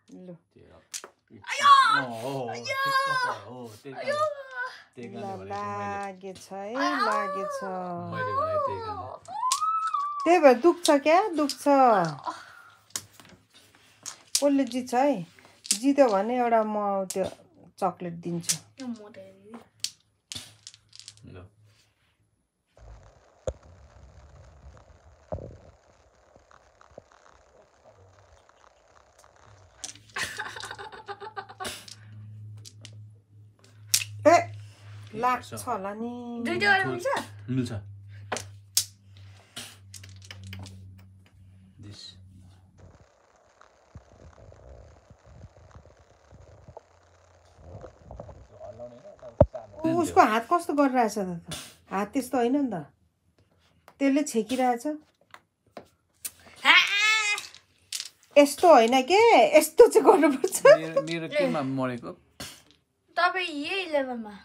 ल लागेछ है लागेछ त्यही भएर दुख्छ क्या दुख्छ कसले जित्छ है जित्यो भने एउटा म त्यो चक्लेट दिन्छु लाग्छ होला नि मिल्छ उसको हात कस्तो गरिरहेछ त हात त्यस्तो होइन नि त त्यसले छेकिरहेछ यस्तो होइन के यस्तो चाहिँ गर्नुपर्छ मेरो केमा मरेको तपाईँ यही लेभलमा